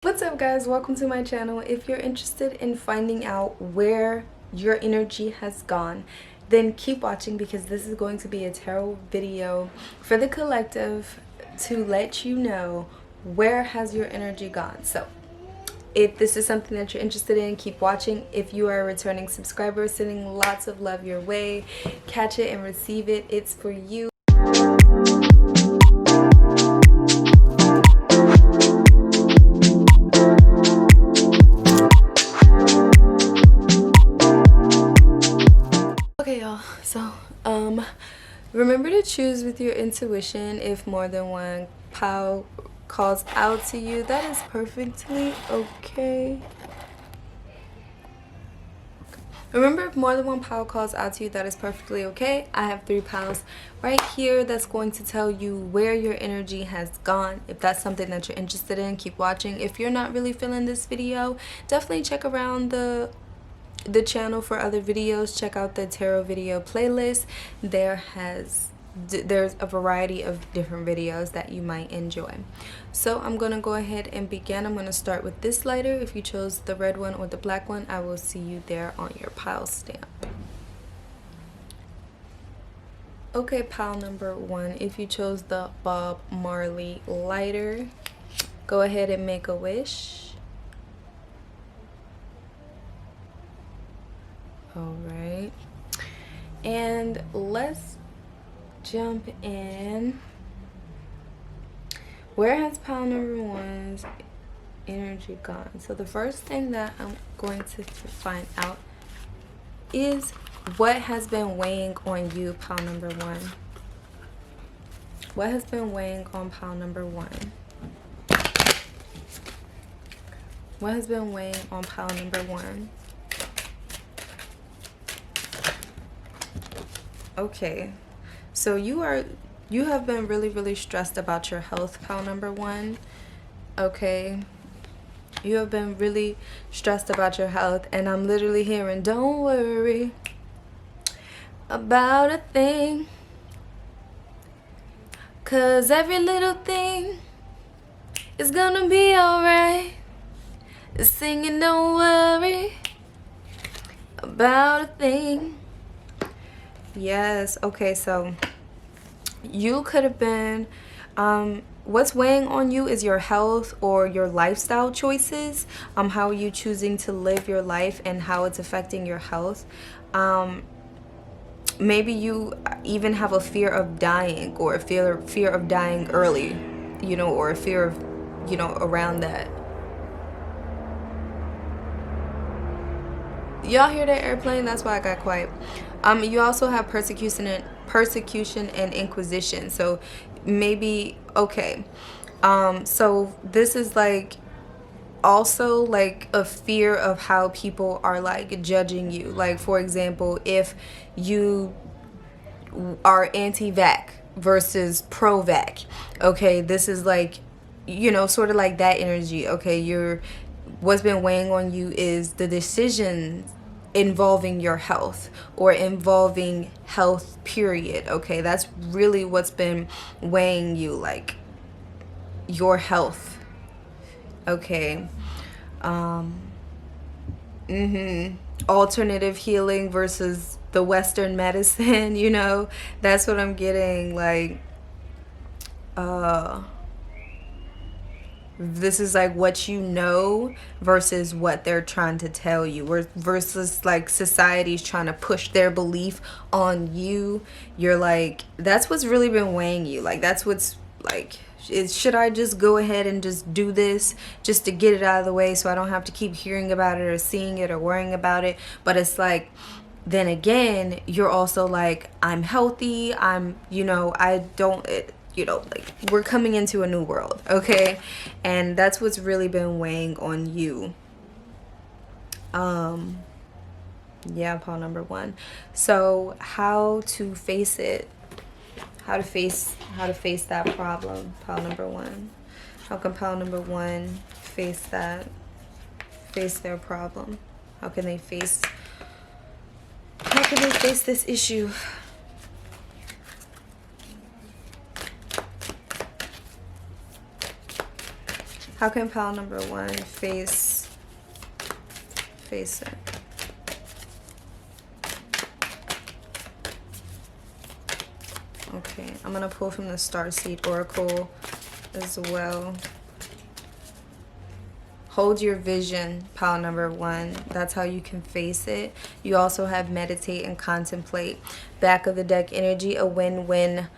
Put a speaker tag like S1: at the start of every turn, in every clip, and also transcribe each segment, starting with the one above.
S1: What's up guys, welcome to my channel. If you're interested in finding out where your energy has gone, then keep watching because this is going to be a tarot video for the collective to let you know where has your energy gone. So if this is something that you're interested in, keep watching. If you are a returning subscriber, sending lots of love your way. Catch it and receive it. It's for you. Okay y'all, so remember to choose with your intuition. If more than one pile calls out to you, that is perfectly okay. Remember, if more than one pile calls out to you, that is perfectly okay. I have 3 piles right here that's going to tell you where your energy has gone. If that's something that you're interested in, keep watching. If you're not really feeling this video, definitely check around the channel for other videos. Check out the tarot video playlist. There's a variety of different videos that you might enjoy. So I'm gonna go ahead and begin. I'm gonna start with this lighter. If you chose the red one or the black one, I will see you there on your pile stamp. Okay, pile number 1, if you chose the Bob Marley lighter, go ahead and make a wish. All right, and let's jump in. Where has pile number 1's energy gone? So the first thing that I'm going to find out is what has been weighing on you, pile number 1. What has been weighing on pile number 1? What has been weighing on pile number 1? Okay, so you have been really stressed about your health, pile number 1. Okay, you have been really stressed about your health, and I'm literally hearing, don't worry about a thing, 'cause every little thing is gonna be alright. Singing, don't worry about a thing. Yes, okay, so you could have been, what's weighing on you is your health or your lifestyle choices. How are you choosing to live your life and how it's affecting your health. Maybe you even have a fear of dying, or a fear of dying early, you know, or a fear of, you know, around that. Y'all hear that airplane? That's why I got quiet. You also have persecution and inquisition. So maybe, okay. So this is like also like a fear of how people are like judging you. Like, for example, if you are anti-vax versus pro-vax, okay, this is like, you know, sort of like that energy. Okay, what's been weighing on you is the decisions involving your health or involving health, period. Okay, that's really what's been weighing you, like your health. Okay, alternative healing versus the Western medicine, you know, that's what I'm getting. Like, this is like what you know versus what they're trying to tell you, versus like society's trying to push their belief on you. You're like, that's what's really been weighing you. Like, that's what's like, should I just go ahead and just do this just to get it out of the way so I don't have to keep hearing about it or seeing it or worrying about it? But it's like, then again, you're also like, I'm healthy, I'm, you know, I don't, you know, like, we're coming into a new world, okay? And that's what's really been weighing on you. Yeah, pile number 1. So how to face it, how to face that problem, pile number 1. How can pile number 1 face their problem? How can they face this issue? How can pile number 1 face it? Okay, I'm gonna pull from the Starseed Oracle as well. Hold your vision, pile number 1. That's how you can face it. You also have meditate and contemplate. Back of the deck energy, a win-win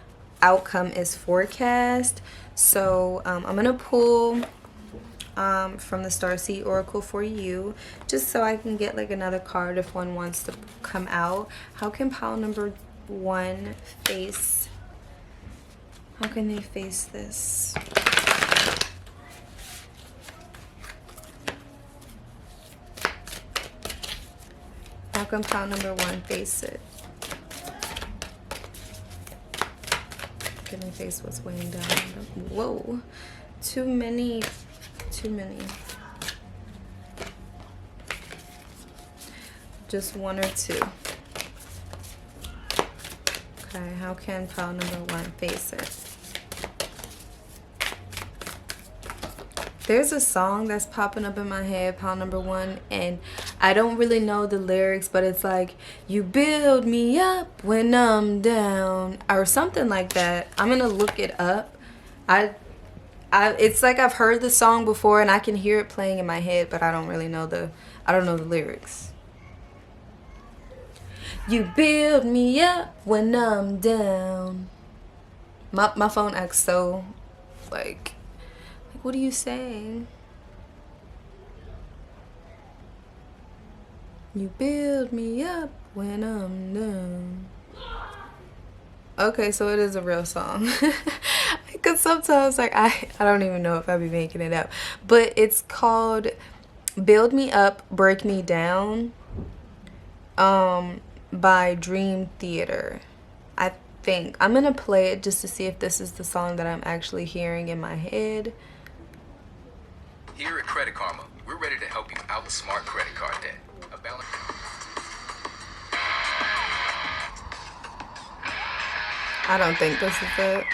S1: outcome is forecast. So I'm gonna pull from the Starseed Oracle for you, just so I can get like another card if one wants to come out. How can pile number 1 face? How can they face this? How can pile number 1 face it? Can they face what's weighing down? Whoa. Too many. Just 1 or 2. Okay, how can pile number 1 face it? There's a song that's popping up in my head, pile number 1, and I don't really know the lyrics, but it's like, you build me up when I'm down, or something like that. I'm gonna look it up. It's like I've heard the song before and I can hear it playing in my head, but I don't know the lyrics. You build me up when I'm down. My phone acts so like, what are you saying? You build me up when I'm down. Okay, so it is a real song. Because sometimes like I don't even know if I be making it up. But it's called Build Me Up, Break Me Down by Dream Theater. I think. I'm going to play it just to see if this is the song that I'm actually hearing in my head.
S2: Here at Credit Karma, we're ready to help you outsmart credit card debt.
S1: I don't think this is it.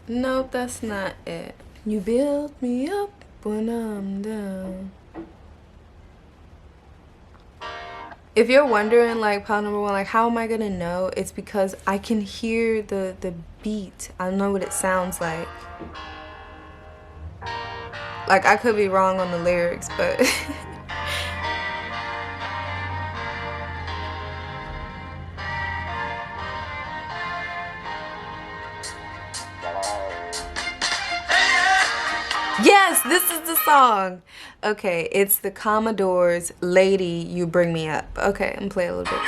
S1: Nope, that's not it. You build me up when I'm down. If you're wondering, like, pile number 1, like, how am I gonna know? It's because I can hear the beat. I know what it sounds like. Like, I could be wrong on the lyrics, but yes, this is the song. Okay, it's the Commodores' Lady, You Bring Me Up. Okay, I'm gonna play a little bit.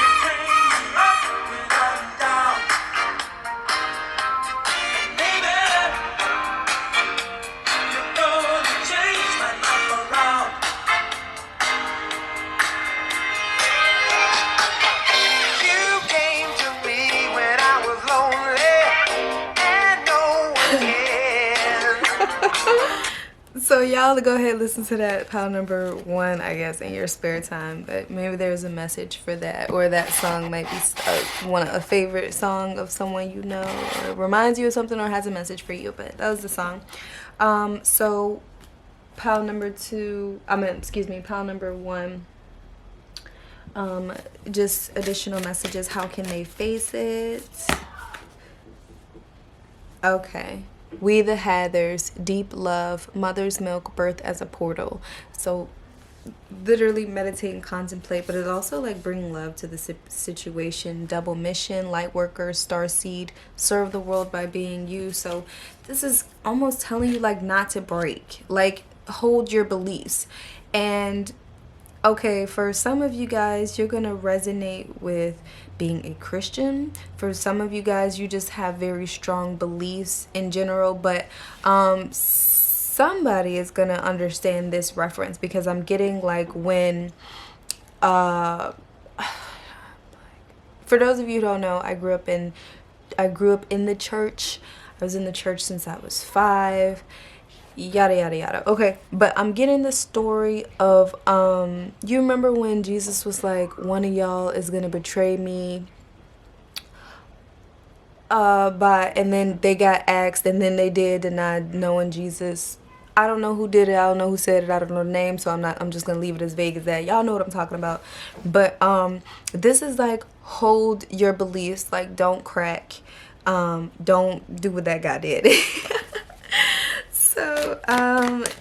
S1: So y'all go ahead and listen to that pile number 1, I guess, in your spare time. But maybe there's a message for that, or that song might be a favorite song of someone you know, or reminds you of something, or has a message for you. But that was the song. So pile number 2, pile number 1. Just additional messages. How can they face it? Okay. We the Hathers, deep love, mother's milk, birth as a portal. So literally meditate and contemplate, but it also like bring love to the situation. Double mission, light worker, starseed, serve the world by being you. So this is almost telling you like not to break, like hold your beliefs. And okay, for some of you guys, you're gonna resonate with being a Christian. For some of you guys, you just have very strong beliefs in general, but somebody is gonna understand this reference, because I'm getting like when for those of you who don't know, I grew up in the church. I was in the church since I was 5. Yada yada yada. Okay, but I'm getting the story of you remember when Jesus was like, one of y'all is gonna betray me, and then they got asked, and then they did deny knowing Jesus. I don't know who did it, I don't know who said it, I don't know the name, so I'm just gonna leave it as vague as that. Y'all know what I'm talking about. But this is like, hold your beliefs, like don't crack, don't do what that guy did. So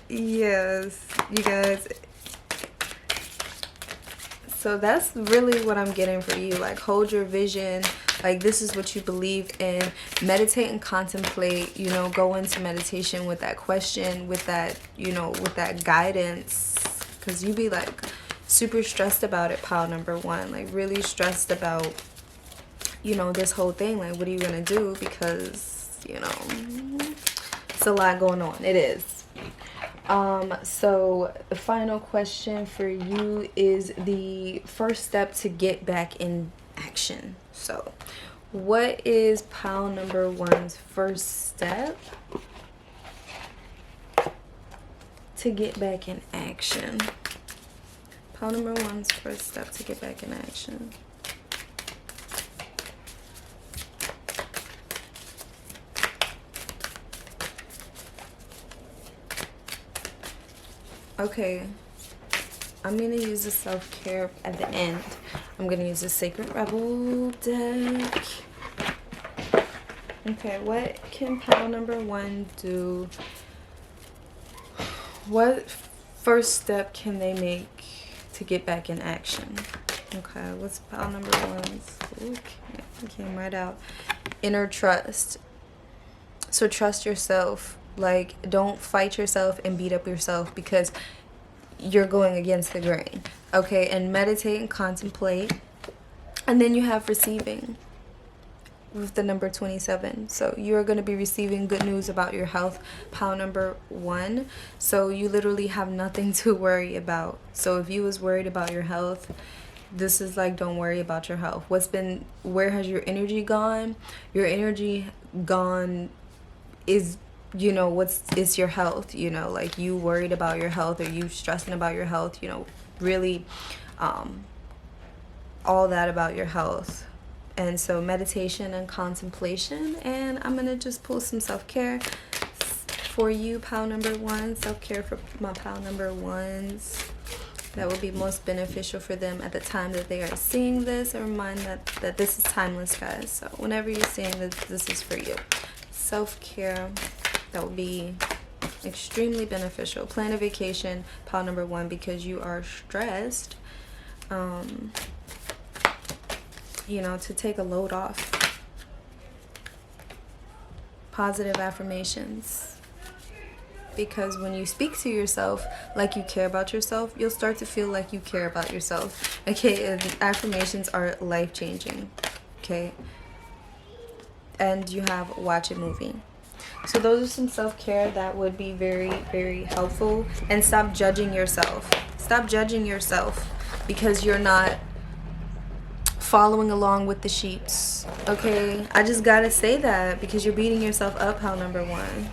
S1: yes, you guys, so that's really what I'm getting for you. Like, hold your vision. Like, this is what you believe in. Meditate and contemplate, you know, go into meditation with that question, with that, you know, with that guidance. Because you be like super stressed about it, pile number 1. Like, really stressed about, you know, this whole thing. Like, what are you going to do? Because, you know, it's a lot going on. It is. So the final question for you is the first step to get back in action. So what is pile number 1's first step to get back in action? Pile number 1's first step to get back in action. Okay, I'm going to use the self-care at the end. I'm going to use the Sacred Rebel deck. Okay, what can pile number 1 do? What first step can they make to get back in action? Okay, what's pile number 1's? Okay, came right out. Inner trust. So trust yourself. Like, don't fight yourself and beat up yourself because you're going against the grain. Okay, and meditate and contemplate. And then you have receiving with the number 27. So you're going to be receiving good news about your health, pile number 1. So you literally have nothing to worry about. So if you was worried about your health, this is like, don't worry about your health. Where has your energy gone? Your energy gone is, you know, it's your health, you know, like you worried about your health, or you stressing about your health, you know, really all that about your health. And so meditation and contemplation. And I'm gonna just pull some self-care for you, pile number 1. Self-care for my pile number 1s that will be most beneficial for them at the time that they are seeing this. And remind that this is timeless, guys. So whenever you're seeing this is for you. Self-care that will be extremely beneficial. Plan a vacation, pile number 1, because you are stressed. You know, to take a load off. Positive affirmations. Because when you speak to yourself like you care about yourself, you'll start to feel like you care about yourself. Okay, and affirmations are life-changing. Okay. And you have watch a movie. So those are some self-care that would be very, very helpful. And stop judging yourself. Stop judging yourself because you're not following along with the sheeps. Okay, I just gotta say that because you're beating yourself up, pile number 1.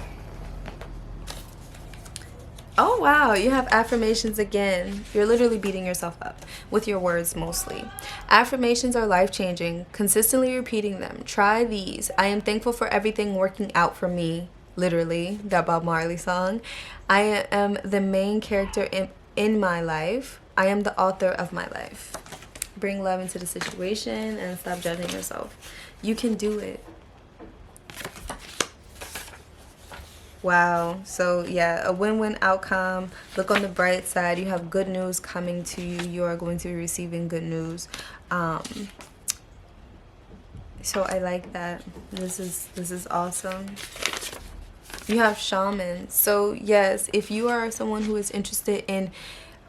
S1: Oh wow, you have affirmations again. You're literally beating yourself up with your words mostly. Affirmations are life-changing. Consistently repeating them. Try these. I am thankful for everything working out for me. Literally, that Bob Marley song. I am the main character in my life. I am the author of my life. Bring love into the situation and stop judging yourself. You can do it. Wow. So yeah, a win-win outcome. Look on the bright side. You have good news coming to you. You are going to be receiving good news. So I like that. This is awesome. You have shaman. So yes, if you are someone who is interested in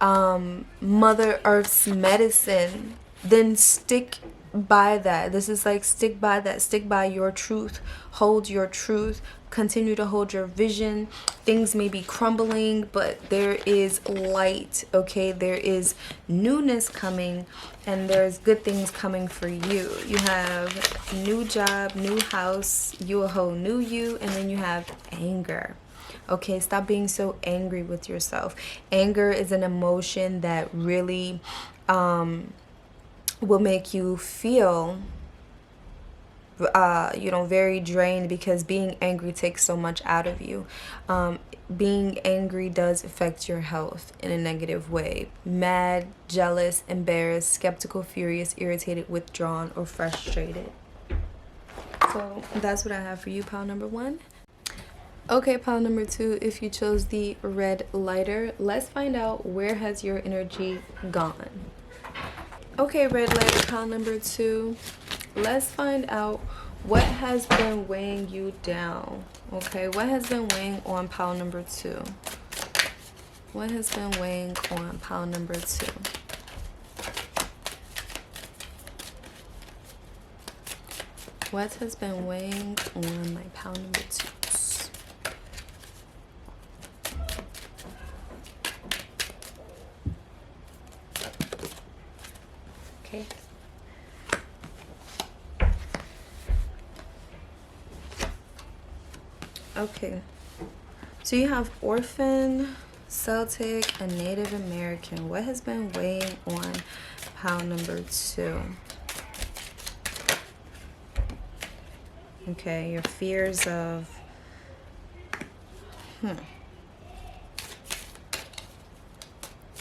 S1: Mother Earth's medicine, then stick by that. This is like, stick by that. Stick by your truth. Hold your truth. Continue to hold your vision. Things may be crumbling, but there is light, okay? There is newness coming, and there's good things coming for you. You have new job, new house, you a whole new you, and then you have anger. Okay, stop being so angry with yourself. Anger is an emotion that really will make you feel very drained, because being angry takes so much out of you. Being angry does affect your health in a negative way. Mad, jealous, embarrassed, skeptical, furious, irritated, withdrawn, or frustrated. So that's what I have for you, pile number 1. Okay, pile number 2, if you chose the red lighter, let's find out, where has your energy gone? Okay, red lighter, pile number 2, let's find out what has been weighing you down. Okay, what has been weighing on pile number 2? What has been weighing on pile number 2? What has been weighing on my pile number 2s? Okay. Okay, so you have orphan, Celtic, and Native American. What has been weighing on pile number 2? Okay, your fears of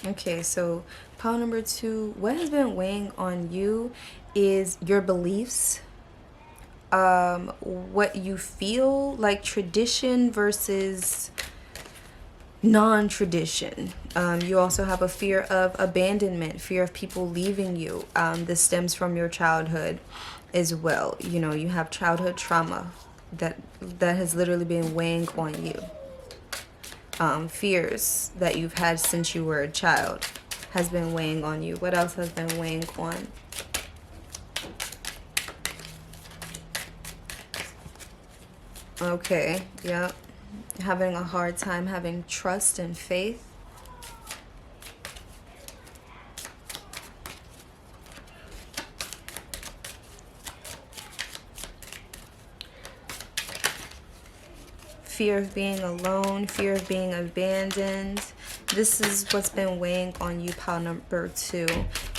S1: Okay, so pile number 2, what has been weighing on you is your beliefs, what you feel, like tradition versus non-tradition. You also have a fear of abandonment, fear of people leaving you. This stems from your childhood as well. You know, you have childhood trauma that has literally been weighing on you. Fears that you've had since you were a child has been weighing on you. What else has been weighing on? Okay, yeah. Having a hard time having trust and faith. Fear of being alone, fear of being abandoned. This is what's been weighing on you, pile number 2.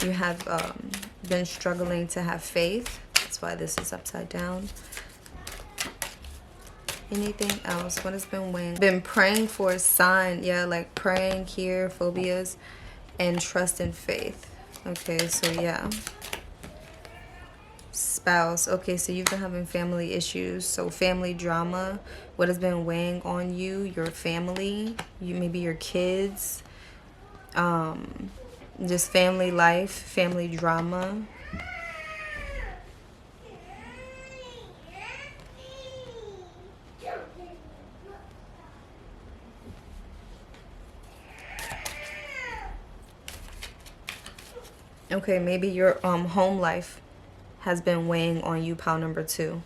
S1: You have been struggling to have faith. That's why this is upside down. Anything else? What has been weighing? Been praying for a sign. Yeah, like praying here, phobias, and trust and faith. Okay, so yeah. Spouse. Okay, so you've been having family issues. So family drama. What has been weighing on you? Your family. Maybe your kids. Just family life, family drama. Okay, maybe your home life has been weighing on you, pile number 2.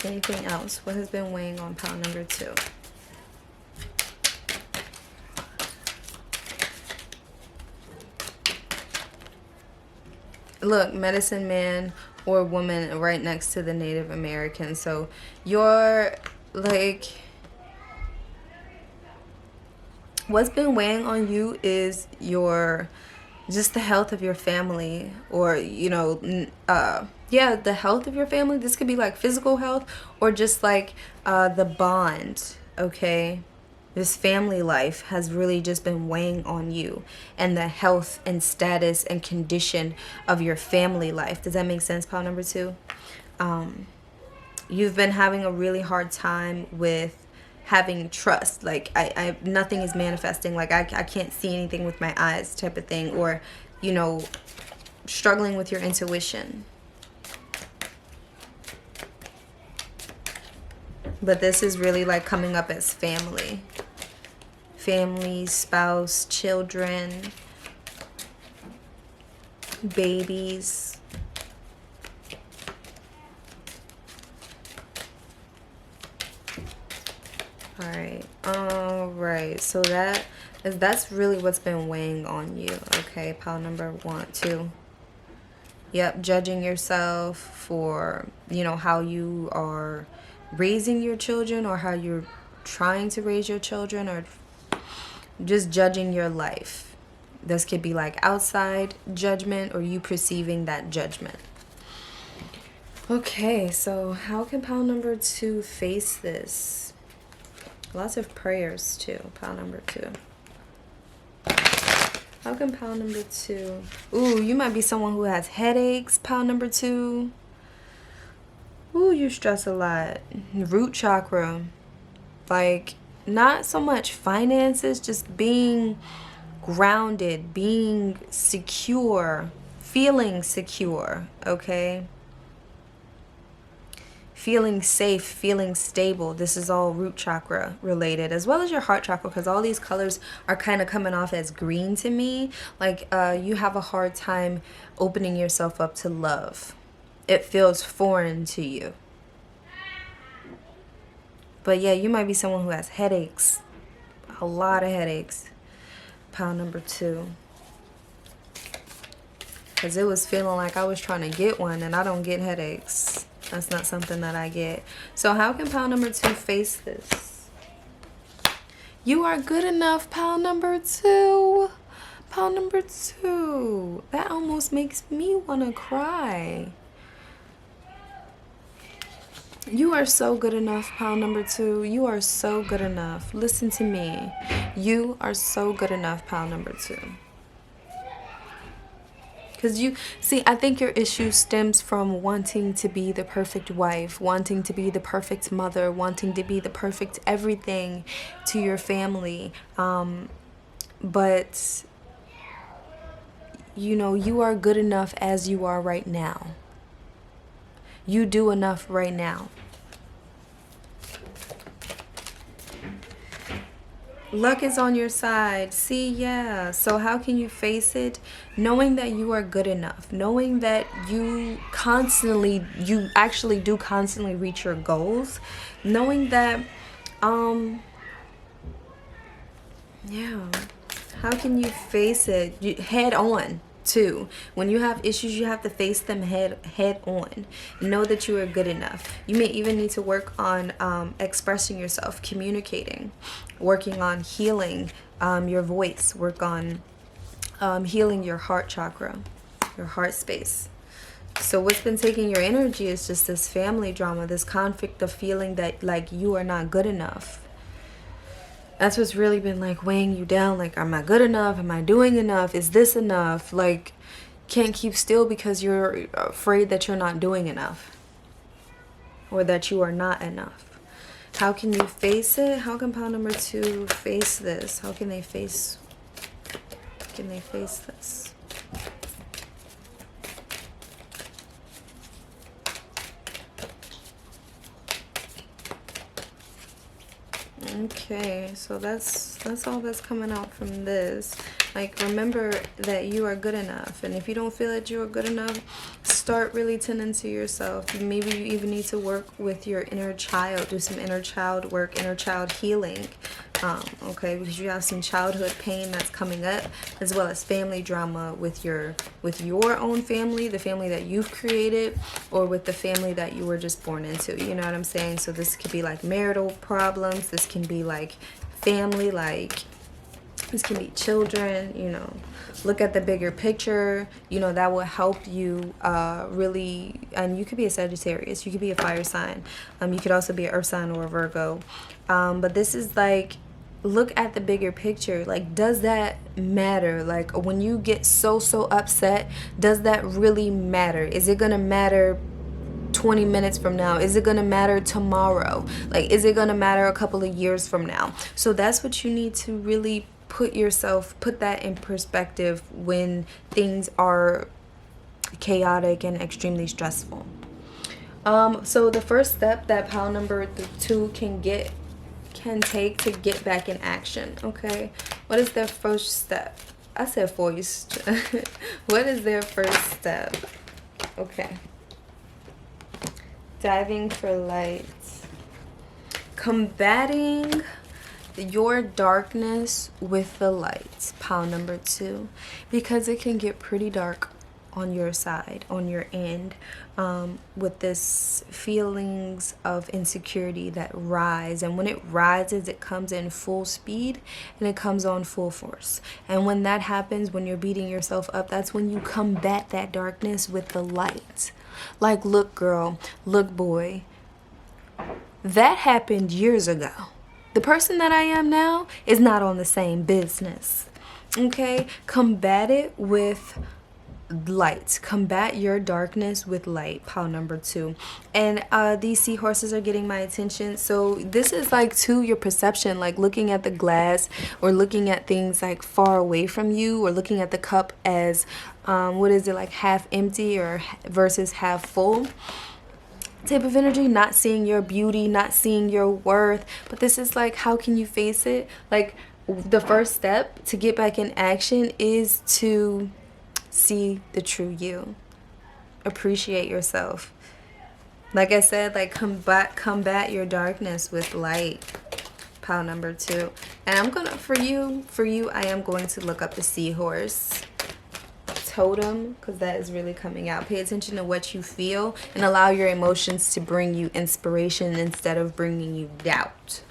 S1: Anything else? What has been weighing on pile number 2? Look, medicine man or woman right next to the Native American. So you're like, what's been weighing on you is just the health of your family, or the health of your family. This could be like physical health, or just like the bond. Okay, this family life has really just been weighing on you, and the health and status and condition of your family life. Does that make sense, pile number 2? You've been having a really hard time with having trust. Like I nothing is manifesting. Like I can't see anything with my eyes, type of thing. Or struggling with your intuition. But this is really like coming up as family family, spouse, children, babies. All right, so that's really what's been weighing on you. Okay, pile number 1, 2. Yep, judging yourself for, how you are raising your children, or how you're trying to raise your children, or just judging your life. This could be like outside judgment, or you perceiving that judgment. Okay, so how can pile number 2 face this? Lots of prayers too, pile number 2. How can pile number 2? Ooh, you might be someone who has headaches, pile number 2. Ooh, you stress a lot. Root chakra. Like, not so much finances, just being grounded, being secure, feeling secure, okay? Feeling safe, feeling stable. This is all root chakra related, as well as your heart chakra, because all these colors are kind of coming off as green to me. Like you have a hard time opening yourself up to love. It feels foreign to you. But yeah, you might be someone who has headaches. A lot of headaches. Pile number 2. Because it was feeling like I was trying to get one, and I don't get headaches. That's not something that I get. So how can pile number 2 face this? You are good enough, pile number 2. Pile number 2. That almost makes me want to cry. You are so good enough, pile number 2. You are so good enough. Listen to me. You are so good enough, pile number 2. Because I think your issue stems from wanting to be the perfect wife, wanting to be the perfect mother, wanting to be the perfect everything to your family. But, you are good enough as you are right now. You do enough right now. Luck is on your side. See, yeah. So how can you face it? Knowing that you are good enough. Knowing that you actually do constantly reach your goals. Knowing that, yeah. How can you face it? Head on. Too. When you have issues, you have to face them head on. Know that you are good enough. You may even need to work on expressing yourself, communicating, working on healing your voice, work on healing your heart chakra, your heart space. So what's been taking your energy is just this family drama, this conflict of feeling that like you are not good enough. That's what's really been like weighing you down. Like, am I good enough? Am I doing enough? Is this enough? Like, can't keep still because you're afraid that you're not doing enough, or that you are not enough. How can you face it? How can pile number 2 face this? How can they face this? Okay, so that's all that's coming out from this. Like, remember that you are good enough, and if you don't feel that you are good enough, start really tending to yourself. Maybe you even need to work with your inner child, do some inner child work, inner child healing. Okay, because you have some childhood pain that's coming up, as well as family drama with your own family, the family that you've created, or with the family that you were just born into. You know what I'm saying? So this could be like marital problems. This can be like family, like this can be children. Look at the bigger picture. That will help you really. And you could be a Sagittarius, you could be a fire sign, you could also be an earth sign or a Virgo, but this is like, look at the bigger picture. Like, does that matter? Like, when you get so upset, does that really matter? Is it gonna matter 20 minutes from now? Is it gonna matter tomorrow? Like, is it gonna matter a couple of years from now? So that's what you need to really put that in perspective when things are chaotic and extremely stressful. So the first step that pile number 2 can get can take to get back in action? Okay, what is their first step? I said voice. What is their first step? Okay. Diving for light. Combating your darkness with the light. Pile number 2. Because it can get pretty dark on your side, on your end, with this feelings of insecurity that rise. And when it rises, it comes in full speed and it comes on full force. And when that happens, when you're beating yourself up, that's when you combat that darkness with the light. Like, look, girl, look, boy, that happened years ago. The person that I am now is not on the same business. Okay? Combat it with light. Combat your darkness with light. Pile number 2. And these seahorses are getting my attention. So this is like to your perception, like looking at the glass or looking at things like far away from you, or looking at the cup as what is it, like half empty or versus half full type of energy. Not seeing your beauty, not seeing your worth. But this is like, how can you face it? Like, the first step to get back in action is to see the true you. Appreciate yourself. Like I said, like combat your darkness with light. Pile number 2. And I'm gonna, for you, I am going to look up the seahorse totem, because that is really coming out. Pay attention to what you feel and allow your emotions to bring you inspiration instead of bringing you doubt.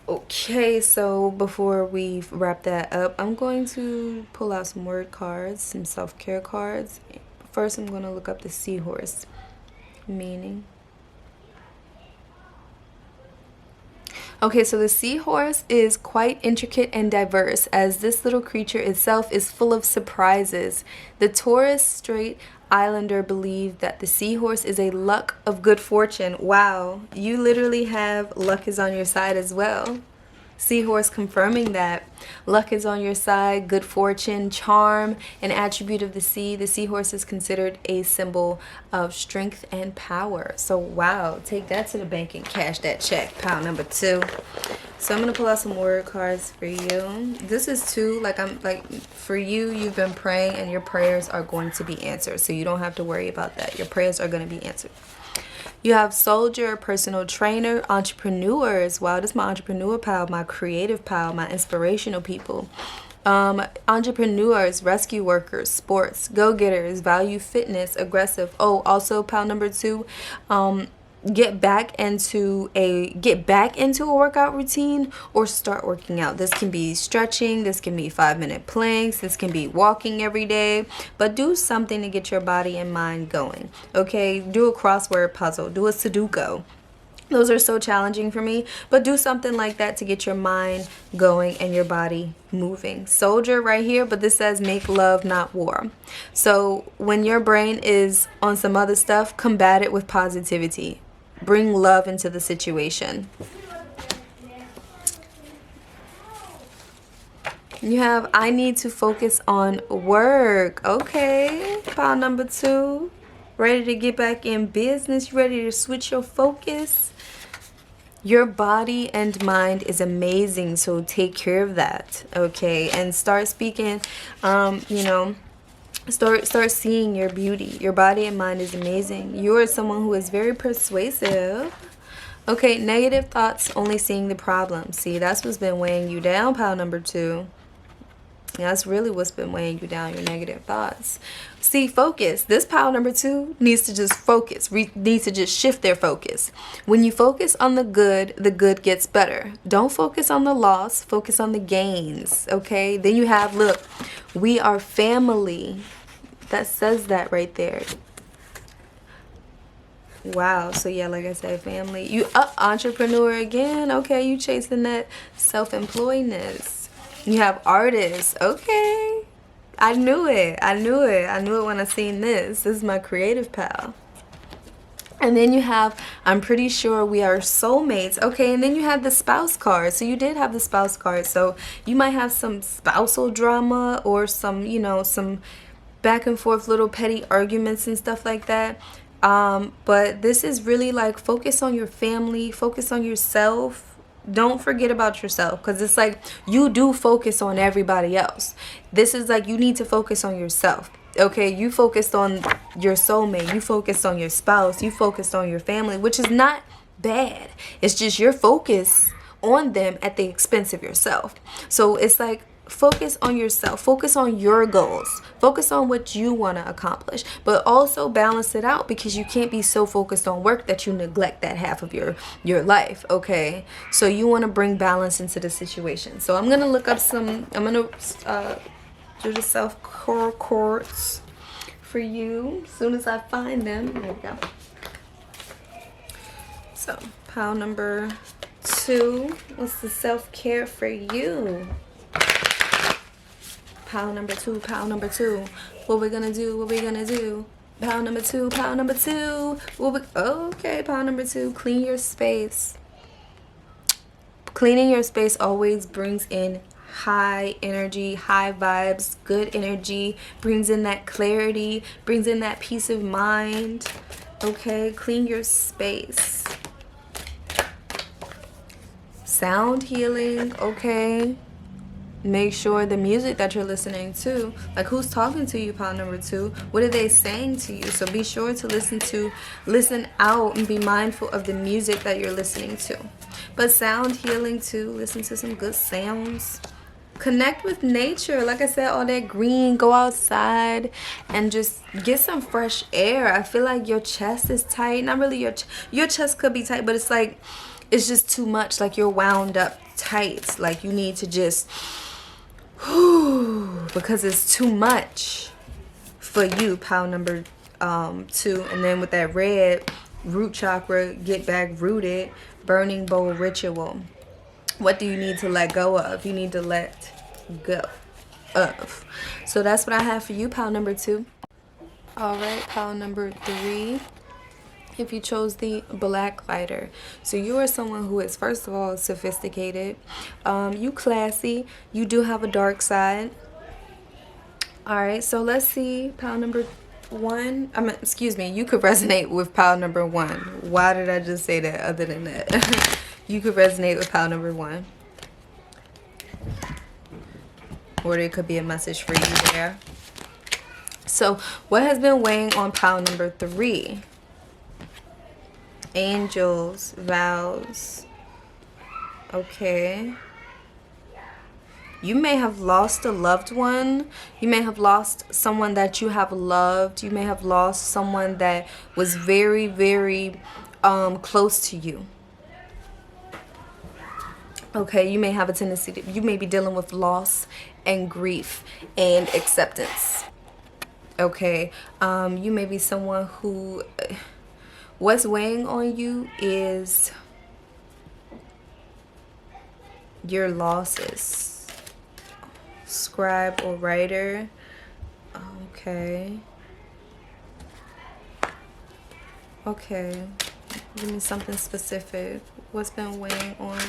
S1: Okay, so before we wrap that up, I'm going to pull out some word cards, some self-care cards. First, I'm going to look up the seahorse meaning. Okay, so the seahorse is quite intricate and diverse, as this little creature itself is full of surprises. The Torres Strait Islander believe that the seahorse is a luck of good fortune. Wow, you literally have luck is on your side as well. Seahorse confirming that luck is on your side, good fortune, charm, an attribute of the sea. The seahorse is considered a symbol of strength and power. So wow, take that to the bank and cash that check. Pile number 2. So I'm gonna pull out some word cards for you. This is too, like, I'm like, for you, you've been praying and your prayers are going to be answered. So you don't have to worry about that. Your prayers are going to be answered. You have soldier, personal trainer, entrepreneurs. Wow, this is my entrepreneur pile, my creative pile, my inspirational people. Entrepreneurs, rescue workers, sports, go-getters, value fitness, aggressive. Oh, also pile number 2, get back into a workout routine or start working out. This can be stretching, this can be 5-minute planks, this can be walking every day, but do something to get your body and mind going. Okay, do a crossword puzzle, do a Sudoku. Those are so challenging for me, but do something like that to get your mind going and your body moving. Soldier right here, but this says make love, not war. So when your brain is on some other stuff, combat it with positivity. Bring love into the situation. You have, I need to focus on work. Okay, pile number 2. Ready to get back in business? You ready to switch your focus? Your body and mind is amazing, so take care of that. Okay, and start speaking, Start seeing your beauty. Your body and mind is amazing. You are someone who is very persuasive. Okay, negative thoughts, only seeing the problem. See, that's what's been weighing you down, pile number 2. That's really what's been weighing you down, your negative thoughts. See, focus. This pile number 2 needs to just focus, needs to just shift their focus. When you focus on the good gets better. Don't focus on the loss, focus on the gains, okay? Then you have, look, we are family. That says that right there. Wow. So yeah, like I said, family. You entrepreneur again. Okay, you chasing that self-employedness. You have artists. Okay. I knew it. I knew it when I seen this. This is my creative pal. And then you have, I'm pretty sure we are soulmates. Okay, and then you have the spouse card. So you did have the spouse card. So you might have some spousal drama or some, some back and forth little petty arguments and stuff like that. But this is really like focus on your family, focus on yourself. don't forget about yourself, because it's like you do focus on everybody else. This is like you need to focus on yourself. Okay, you focused on your soulmate, you focused on your spouse, you focused on your family, which is not bad. It's just your focus on them at the expense of yourself. So it's like focus on yourself, focus on your goals, focus on what you want to accomplish, but also balance it out, because you can't be so focused on work that you neglect that half of your life. Okay, so you want to bring balance into the situation. So I'm gonna look up some, I'm gonna do the self-core chords for you as soon as I find them. There we go. So pile number 2, what's the self-care for you? Pile number 2, pile number 2. What we're gonna do, what we're gonna do. Pile number 2, pile number 2. Okay, pile number 2, clean your space. Cleaning your space always brings in high energy, high vibes, good energy, brings in that clarity, brings in that peace of mind. Okay, clean your space. Sound healing, okay. Make sure the music that you're listening to, like who's talking to you, pile number 2, what are they saying to you? So be sure to listen out and be mindful of the music that you're listening to. But sound healing too, listen to some good sounds. Connect with nature. Like I said, all that green, go outside and just get some fresh air. I feel like your chest is tight. Not really your chest could be tight, but it's like it's just too much. Like you're wound up tight. Like you need to just because it's too much for you, pile number 2. And then with that red, root chakra, get back rooted, burning bowl ritual. What do you need to let go of? You need to let go of. So that's what I have for you, pile number 2. All right, pile number 3. If you chose the black lighter, so you are someone who is, first of all, sophisticated, you classy, you do have a dark side. All right, so let's see, pile number 1, excuse me, you could resonate with pile number 1. Why did I just say that? Other than that, you could resonate with pile number 1, or there could be a message for you there. So what has been weighing on pile number 3? Angels, vows. Okay. You may have lost a loved one. You may have lost someone that you have loved. You may have lost someone that was very, very close to you. Okay, you may have a tendency to, you may be dealing with loss and grief and acceptance. Okay, you may be someone who, what's weighing on you is your losses. Scribe or writer. Okay. Okay. Give me something specific. What's been weighing on?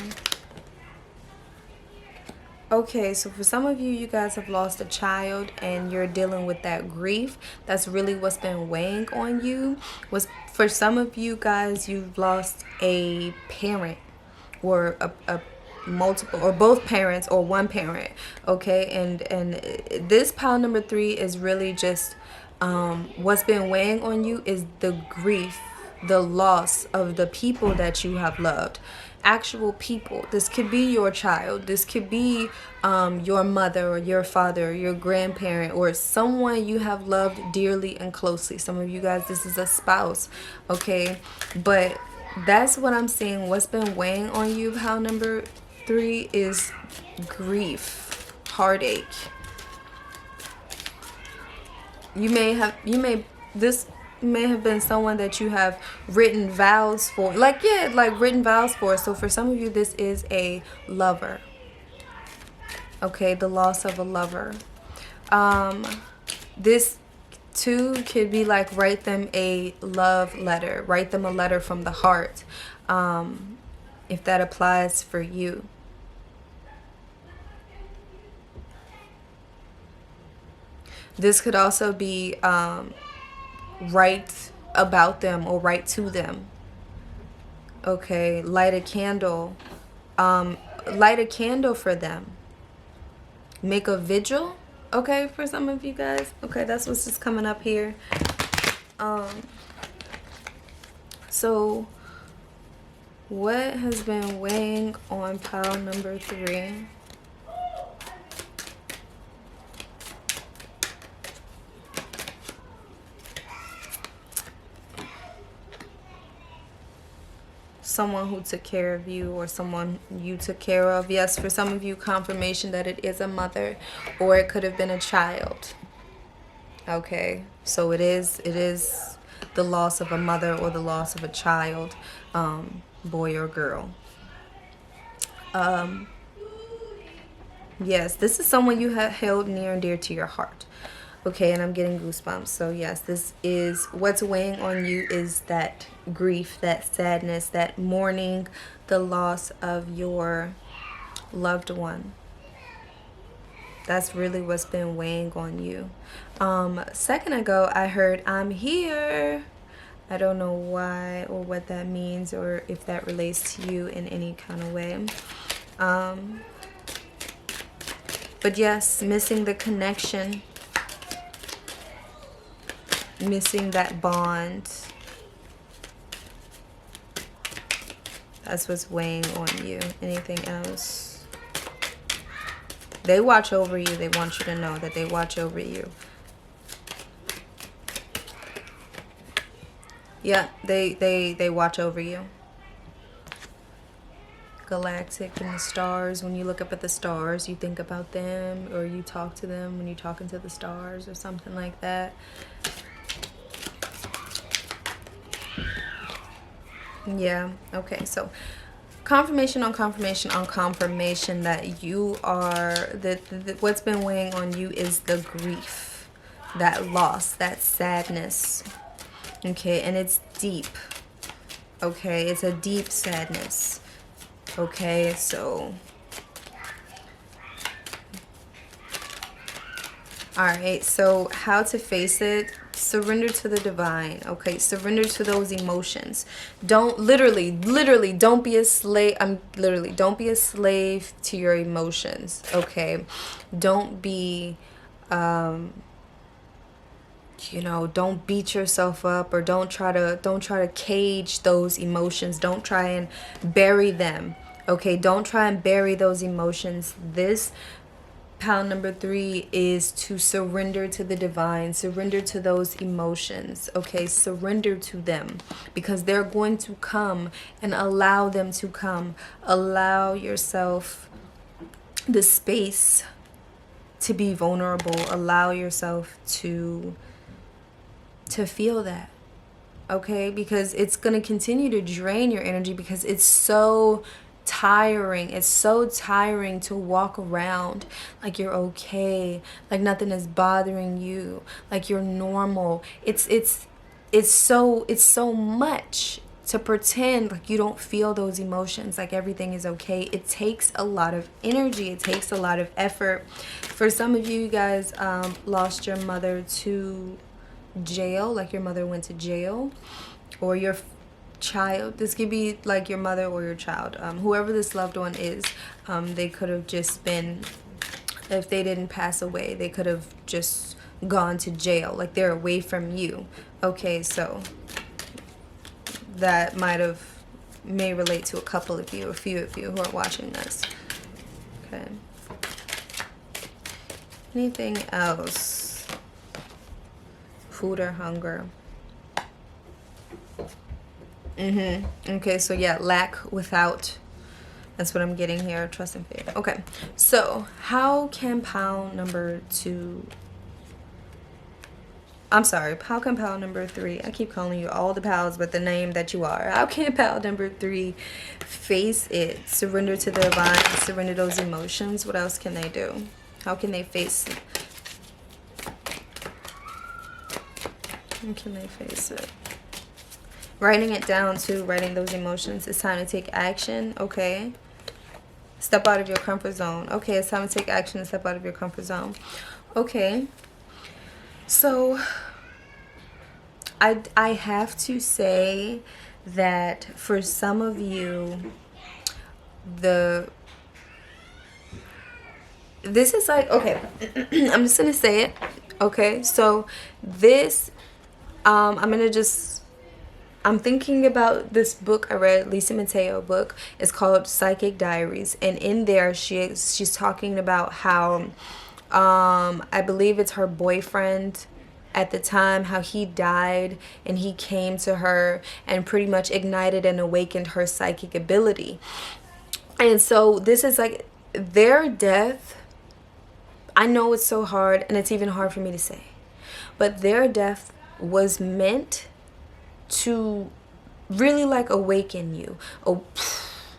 S1: Okay, so for some of you, you guys have lost a child and you're dealing with that grief. That's really what's been weighing on you. For some of you guys, you've lost a parent or a multiple, or both parents or one parent. Okay, and this pile number 3 is really just what's been weighing on you is the grief, the loss of the people that you have loved. Actual people. This could be your child, this could be your mother or your father or your grandparent or someone you have loved dearly and closely. Some of you guys, this is a spouse. Okay, but that's what I'm seeing. What's been weighing on you, pile number 3, is grief, heartache. This may have been someone that you have written vows for, written vows for. So for some of you, this is a lover. Okay, the loss of a lover. This too could be like, write them a love letter, write them a letter from the heart, if that applies for you. This could also be write about them or write to them. Okay, light a candle Light a candle for them. Make a vigil, okay, for some of you guys. Okay, that's what's just coming up here. So what has been weighing on pile number 3? Someone who took care of you, or someone you took care of. Yes, for some of you, confirmation that it is a mother, or it could have been a child. Okay, so it is the loss of a mother or the loss of a child, boy or girl. Yes, this is someone you have held near and dear to your heart. Okay, and I'm getting goosebumps. So yes, this is what's weighing on you, is that grief, that sadness, that mourning, the loss of your loved one. That's really what's been weighing on you. Second ago, I heard, I'm here. I don't know why or what that means, or if that relates to you in any kind of way. But yes, missing the connection. Missing that bond. That's what's weighing on you. Anything else? They watch over you. They want you to know that they watch over you. Yeah, they watch over you. Galactic and the stars. When you look up at the stars, you think about them, or you talk to them when you're talking to the stars, or something like that. Yeah, okay, so confirmation on confirmation on confirmation that you are, that what's been weighing on you is the grief, that loss, that sadness. Okay, and it's deep. Okay, it's a deep sadness. Okay, so all right, so how to face it? Surrender to the divine. Okay, surrender to those emotions. Don't literally don't be a slave. Don't be a slave to your emotions. Okay, don't be don't beat yourself up, or don't try to cage those emotions. Don't try and bury them. Okay, don't try and bury those emotions. This pile number 3 is to surrender to the divine, surrender to those emotions. Okay, surrender to them, because they're going to come, and allow them to come. Allow yourself the space to be vulnerable. Allow yourself to feel that. Okay, because it's going to continue to drain your energy, because it's so tiring. It's so tiring to walk around like you're okay, like nothing is bothering you, like you're normal. It's so much to pretend like you don't feel those emotions, like everything is okay. It takes a lot of energy. It takes a lot of effort. For some of you guys lost your mother to jail, like your mother went to jail, or your child. This could be like your mother or your child, whoever this loved one is. They could have just been, if they didn't pass away, they could have just gone to jail, like they're away from you. Okay, so that may relate to a couple of you, a few of you who are watching this. Okay, anything else? Food or hunger? Okay, so yeah, lack, without. That's what I'm getting here. Trust and faith. Okay, so how can pile number 2... I'm sorry, how can pile number 3... I keep calling you all the piles but the name that you are. How can pile number 3 face it? Surrender to the divine, surrender those emotions. What else can they do? How can they face it? How can they face it? Writing it down too, writing those emotions. It's time to take action. Okay. Step out of your comfort zone. Okay, it's time to take action and step out of your comfort zone. Okay. So I have to say that for some of you, this is like, okay, I'm just gonna say it. Okay, so this, I'm thinking about this book I read, Lisa Mateo book. It's called Psychic Diaries, and in there she's talking about how, I believe it's her boyfriend at the time, how he died and he came to her and pretty much ignited and awakened her psychic ability. And so this is like their death. I know it's so hard, and it's even hard for me to say, but their death was meant to really like awaken you.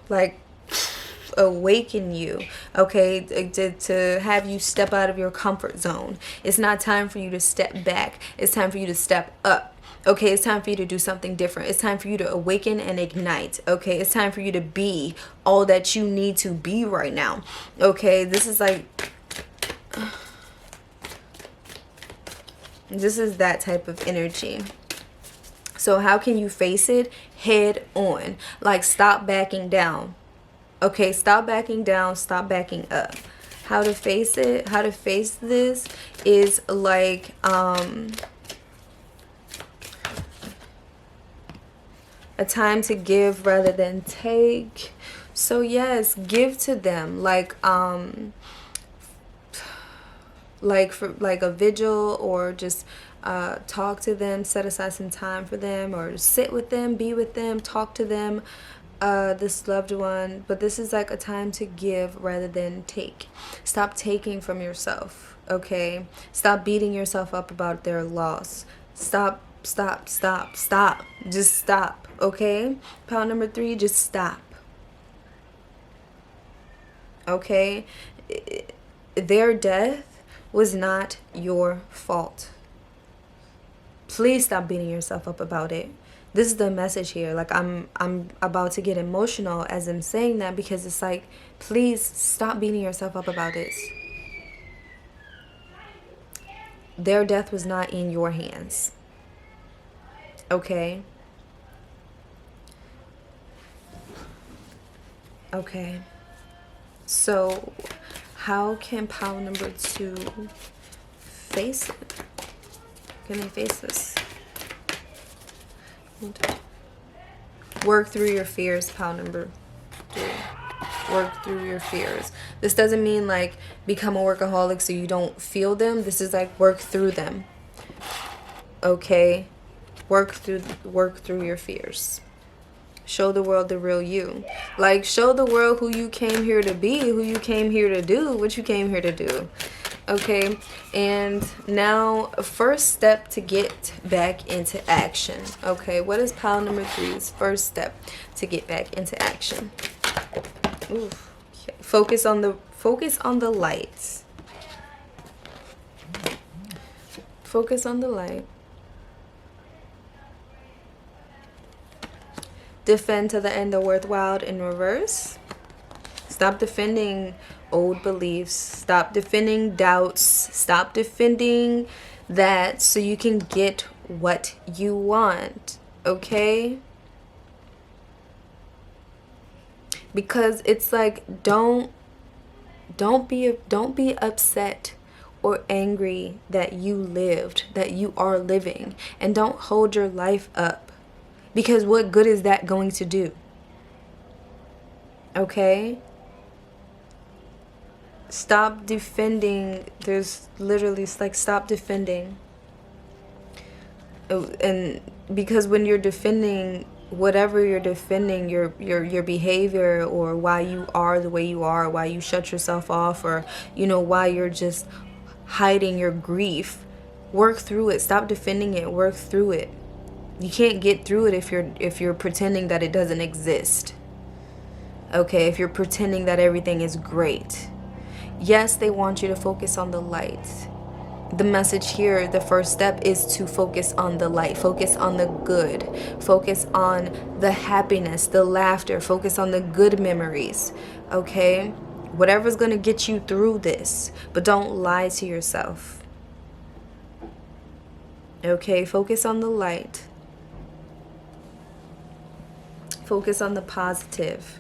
S1: Like awaken you, okay, to have you step out of your comfort zone. It's not time for you to step back. It's time for you to step up. Okay, it's time for you to do something different. It's time for you to awaken and ignite. Okay, it's time for you to be all that you need to be right now. Okay, this is that type of energy. So how can you face it? Head on. Like, stop backing down. Okay, stop backing down, stop backing up. How to face it? How to face this is like a time to give rather than take. So yes, give to them, like for like a vigil, or just talk to them, set aside some time for them, or sit with them, be with them, talk to them, this loved one. But this is like a time to give rather than take. Stop taking from yourself, okay? Stop beating yourself up about their loss. Stop. Just stop, okay? Pound number 3, just stop. Okay? Their death was not your fault. Please stop beating yourself up about it. This is the message here. Like, I'm about to get emotional as I'm saying that, because it's like, please stop beating yourself up about this. Their death was not in your hands. Okay? Okay. So, how can pound number 2 face it? Can they face this? Work through your fears, pound number 3. Work through your fears. This doesn't mean like become a workaholic so you don't feel them. This is like work through them. Okay? Work through your fears. Show the world the real you. Like, show the world who you came here to be, who you came here to do, what you came here to do. Okay? And now, first step to get back into action. Okay? What is pile number 3's first step to get back into action? Oof. Okay. Focus on the lights. Focus on the light. Defend to the end the worthwhile in reverse. Stop defending old beliefs. Stop defending doubts. Stop defending that so you can get what you want. Okay? Because it's like, don't be upset or angry that you lived, that you are living, and don't hold your life up. Because what good is that going to do? Okay? Stop defending. There's literally, it's like, stop defending. And because when you're defending, whatever you're defending, your behavior, or why you are the way you are, why you shut yourself off, or, you know, why you're just hiding your grief, work through it. Stop defending it. Work through it. You can't get through it if you're pretending that it doesn't exist. Okay, if you're pretending that everything is great. Yes, they want you to focus on the light. The message here, the first step, is to focus on the light. Focus on the good. Focus on the happiness, the laughter. Focus on the good memories. Okay? Whatever's going to get you through this. But don't lie to yourself. Okay? Focus on the light. Focus on the positive.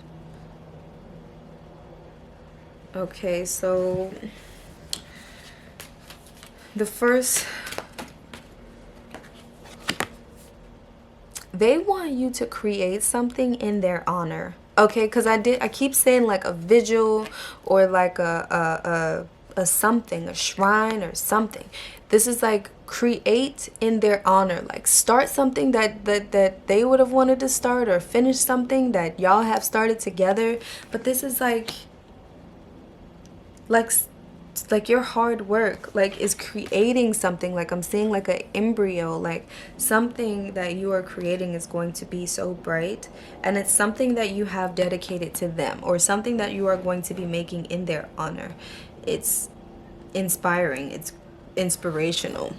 S1: Okay, so the first, they want you to create something in their honor. Okay, because I keep saying like a vigil or like a something, a shrine or something. This is like create in their honor. Like start something that they would have wanted to start, or finish something that y'all have started together. But this is like like your hard work like is creating something. Like I'm seeing like an embryo, like something that you are creating is going to be so bright, and it's something that you have dedicated to them, or something that you are going to be making in their honor. It's inspiring, it's inspirational.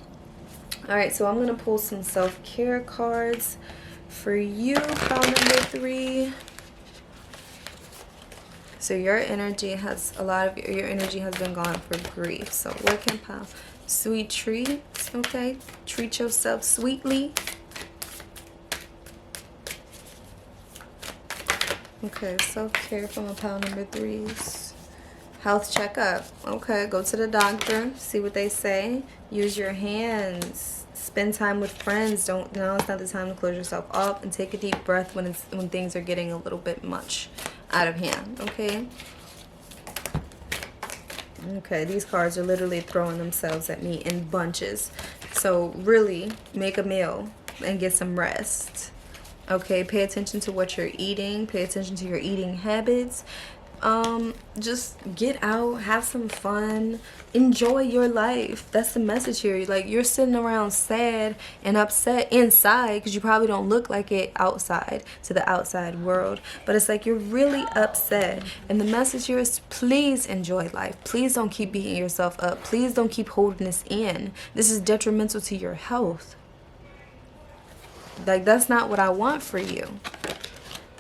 S1: All right, so I'm gonna pull some self-care cards for you, pile number 3. So your energy has, a lot of your energy has been gone for grief. So what can pile? Sweet treats, okay? Treat yourself sweetly. Okay, self-care from a pile number 3s. Health checkup. Okay, go to the doctor, see what they say. Use your hands. Spend time with friends. Now it's not the time to close yourself up, and take a deep breath when things are getting a little bit much out of hand, okay? Okay, these cards are literally throwing themselves at me in bunches. So really make a meal and get some rest. Okay, pay attention to what you're eating. Pay attention to your eating habits. Just get out, have some fun, enjoy your life. That's the message here. Like, you're sitting around sad and upset inside because you probably don't look like it outside to the outside world, but it's like you're really upset. And the message here is, please enjoy life. Please don't keep beating yourself up. Please don't keep holding this in. This is detrimental to your health. Like, that's not what I want for you.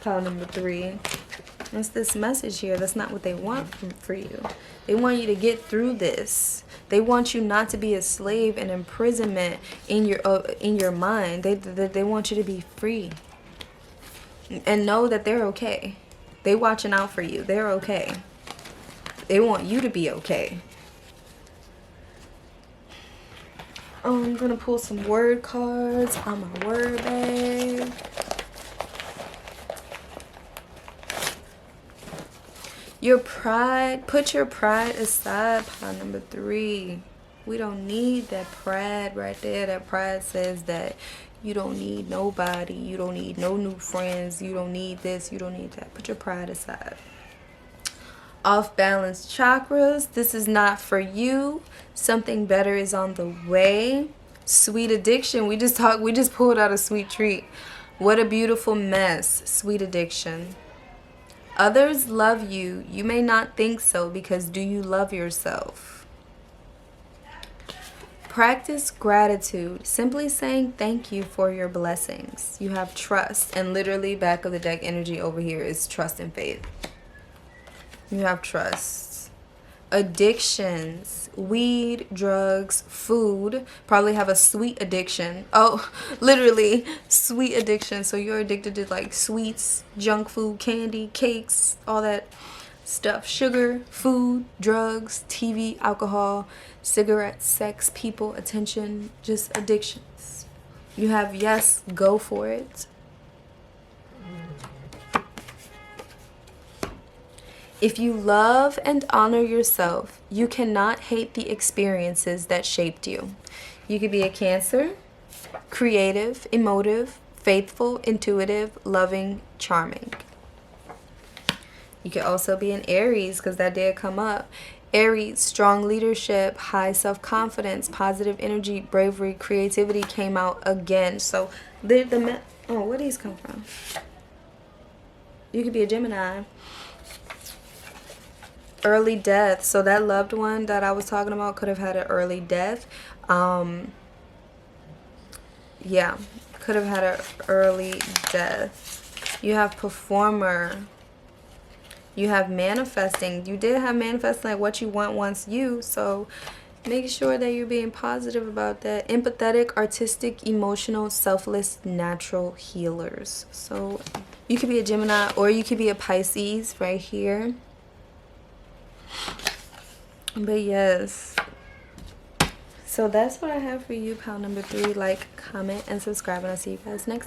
S1: Pile number 3. That's this message here. That's not what they want for you. They want you to get through this. They want you not to be a slave and imprisonment in your mind. They want you to be free. And know that they're okay. They watching out for you. They're okay. They want you to be okay. I'm gonna pull some word cards on my word bag. Your pride, put your pride aside, pile number 3. We don't need that pride right there. That pride says that you don't need nobody. You don't need no new friends. You don't need this. You don't need that. Put your pride aside. Off balance chakras. This is not for you. Something better is on the way. Sweet addiction. We just pulled out a sweet treat. What a beautiful mess. Sweet addiction. Others love you. You may not think so, because do you love yourself? Practice gratitude. Simply saying thank you for your blessings. You have trust. And literally back of the deck energy over here is trust and faith. You have trust. Addictions. Weed, drugs, food. Probably have a sweet addiction. Oh, literally sweet addiction. So you're addicted to like sweets, junk food, candy, cakes, all that stuff. Sugar, food, drugs, TV, alcohol, cigarettes, sex, people, attention, just addictions. You have yes, go for it. If you love and honor yourself, you cannot hate the experiences that shaped you. You could be a Cancer, creative, emotive, faithful, intuitive, loving, charming. You could also be an Aries, because that did come up. Aries, strong leadership, high self-confidence, positive energy, bravery, creativity came out again. So, where did these come from? You could be a Gemini. Early death. So that loved one that I was talking about could have had an early death. Yeah, could have had an early death. You have performer. You have manifesting. You did have manifesting, like what you want wants you. So make sure that you're being positive about that. Empathetic, artistic, emotional, selfless, natural healers. So you could be a Gemini or you could be a Pisces right here. But yes, so that's what I have for you, pal number 3. Like, comment, and subscribe, and I'll see you guys next